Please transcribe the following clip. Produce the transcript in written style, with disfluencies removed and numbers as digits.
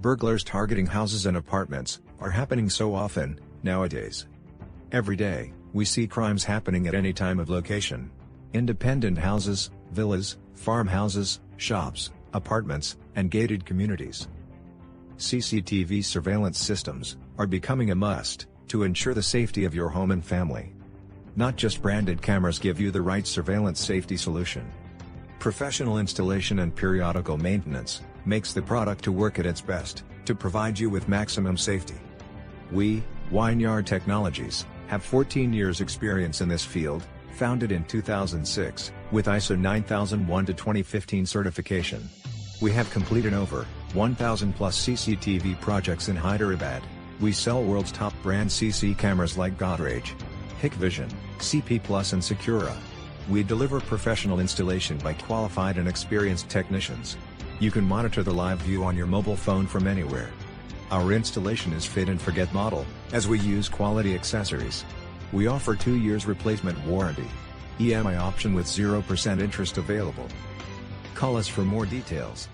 Burglars targeting houses and apartments are happening so often nowadays. Every day, we see crimes happening at any time of location. Independent houses, villas, farmhouses, shops, apartments, and gated communities. CCTV surveillance systems are becoming a must to ensure the safety of your home and family. Not just branded cameras give you the right surveillance safety solution. Professional installation and periodical maintenance makes the product to work at its best, to provide you with maximum safety. We, Wineyard Technologies, have 14 years experience in this field, founded in 2006, with ISO 9001-2015 certification. We have completed over 1,000 plus CCTV projects in Hyderabad. We sell world's top brand CC cameras like Godrej, Hikvision, CP Plus and Secura. We deliver professional installation by qualified and experienced technicians. You can monitor the live view on your mobile phone from anywhere. Our installation is fit and forget model, as we use quality accessories. We offer 2 years replacement warranty. EMI option with 0% interest available. Call us for more details.